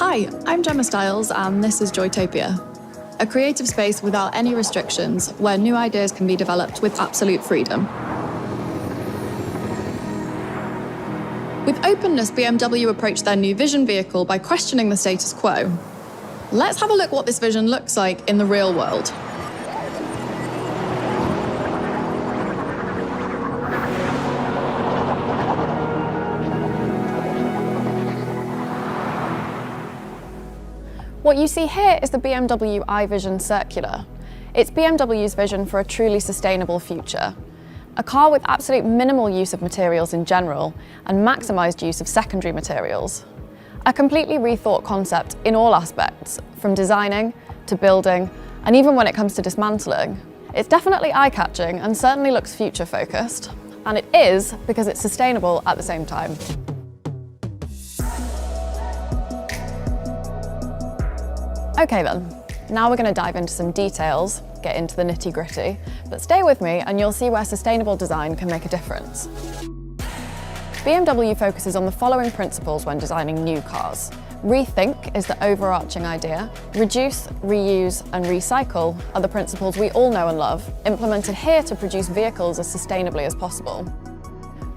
Hi, I'm Gemma Stiles, and this is Joytopia, a creative space without any restrictions where new ideas can be developed with absolute freedom. With openness, BMW approached their new Vision vehicle by questioning the status quo. Let's have a look what this vision looks like in the real world. What you see here is the BMW i Vision Circular. It's BMW's vision for a truly sustainable future. A car with absolute minimal use of materials in general and maximised use of secondary materials. A completely rethought concept in all aspects, from designing to building, and even when it comes to dismantling. It's definitely eye-catching and certainly looks future-focused. And it is because it's sustainable at the same time. Okay then, now we're going to dive into some details, get into the nitty-gritty, but stay with me and you'll see where sustainable design can make a difference. BMW focuses on the following principles when designing new cars. Rethink is the overarching idea. Reduce, reuse, and recycle are the principles we all know and love, implemented here to produce vehicles as sustainably as possible.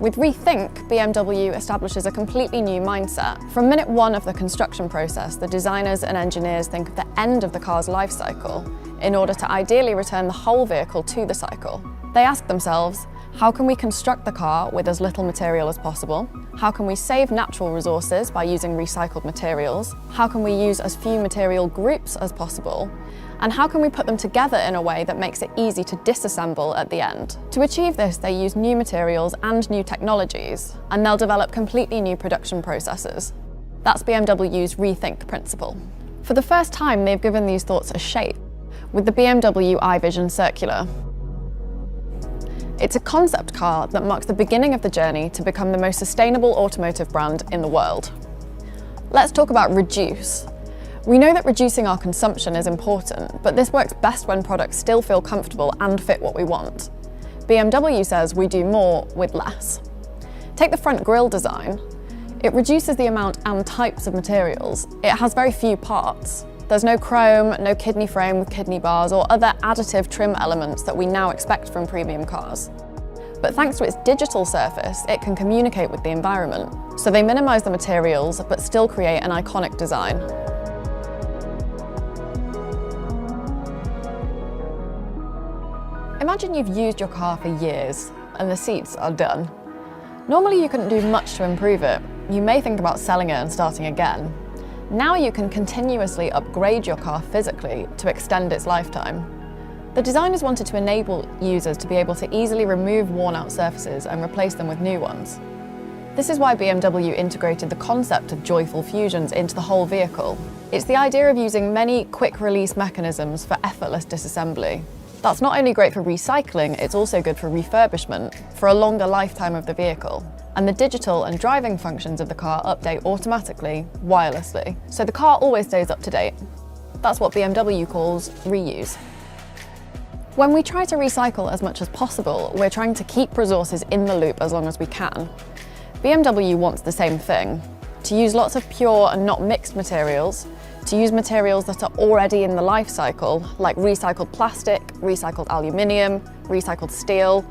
With Rethink, BMW establishes a completely new mindset. From minute one of the construction process, the designers and engineers think of the end of the car's life cycle in order to ideally return the whole vehicle to the cycle. They ask themselves, how can we construct the car with as little material as possible? How can we save natural resources by using recycled materials? How can we use as few material groups as possible? And how can we put them together in a way that makes it easy to disassemble at the end? To achieve this, they use new materials and new technologies, and they'll develop completely new production processes. That's BMW's Rethink principle. For the first time, they've given these thoughts a shape with the BMW i Vision Circular. It's a concept car that marks the beginning of the journey to become the most sustainable automotive brand in the world. Let's talk about reduce. We know that reducing our consumption is important, but this works best when products still feel comfortable and fit what we want. BMW says we do more with less. Take the front grille design. It reduces the amount and types of materials. It has very few parts. There's no chrome, no kidney frame with kidney bars or other additive trim elements that we now expect from premium cars. But thanks to its digital surface, it can communicate with the environment. So they minimise the materials, but still create an iconic design. Imagine you've used your car for years and the seats are done. Normally you couldn't do much to improve it. You may think about selling it and starting again. Now you can continuously upgrade your car physically to extend its lifetime. The designers wanted to enable users to be able to easily remove worn-out surfaces and replace them with new ones. This is why BMW integrated the concept of joyful fusions into the whole vehicle. It's the idea of using many quick-release mechanisms for effortless disassembly. That's not only great for recycling, it's also good for refurbishment, for a longer lifetime of the vehicle. And the digital and driving functions of the car update automatically, wirelessly, so the car always stays up to date. That's what BMW calls reuse. When we try to recycle as much as possible, we're trying to keep resources in the loop as long as we can. BMW wants the same thing, to use lots of pure and not mixed materials, to use materials that are already in the life cycle, like recycled plastic, recycled aluminium, recycled steel.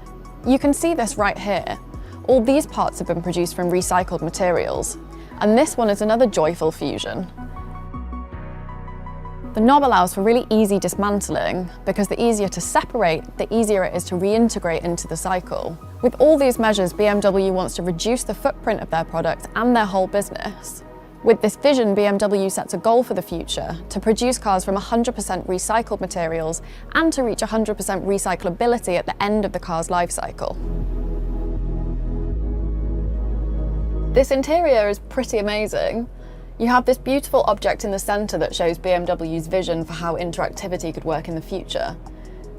You can see this right here. All these parts have been produced from recycled materials, and this one is another joyful fusion. The knob allows for really easy dismantling because the easier to separate, the easier it is to reintegrate into the cycle. With all these measures, BMW wants to reduce the footprint of their product and their whole business. With this vision, BMW sets a goal for the future to produce cars from 100% recycled materials and to reach 100% recyclability at the end of the car's life cycle. This interior is pretty amazing. You have this beautiful object in the centre that shows BMW's vision for how interactivity could work in the future.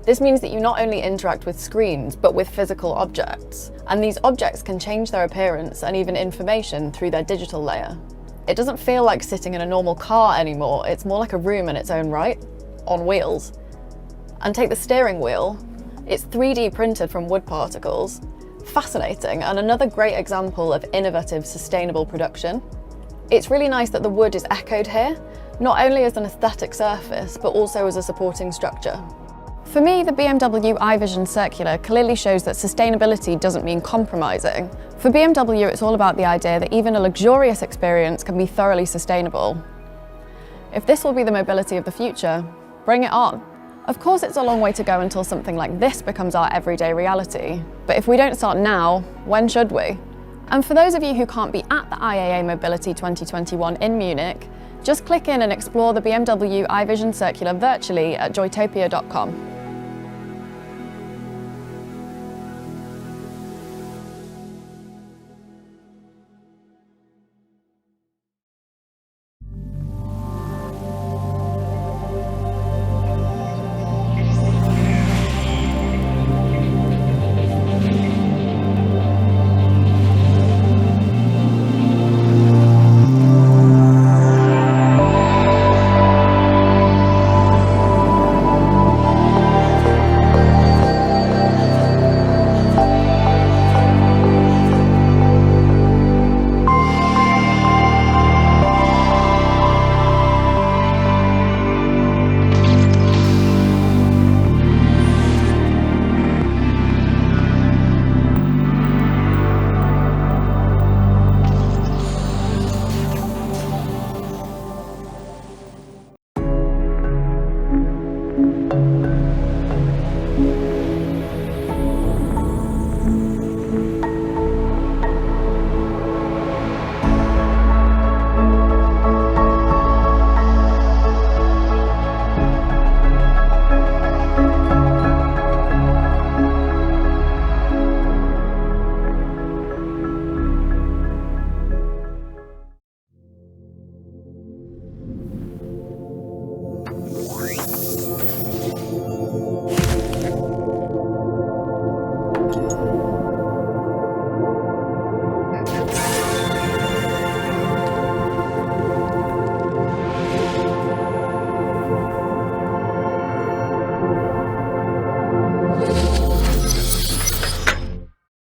This means that you not only interact with screens, but with physical objects. And these objects can change their appearance and even information through their digital layer. It doesn't feel like sitting in a normal car anymore, it's more like a room in its own right, on wheels. And take the steering wheel. It's 3D printed from wood particles. Fascinating, and another great example of innovative, sustainable production. It's really nice that the wood is echoed here, not only as an aesthetic surface, but also as a supporting structure. For me, the BMW iVision Circular clearly shows that sustainability doesn't mean compromising. For BMW, it's all about the idea that even a luxurious experience can be thoroughly sustainable. If this will be the mobility of the future, bring it on. Of course, it's a long way to go until something like this becomes our everyday reality. But if we don't start now, when should we? And for those of you who can't be at the IAA Mobility 2021 in Munich, just click in and explore the BMW iVision Circular virtually at joytopia.com.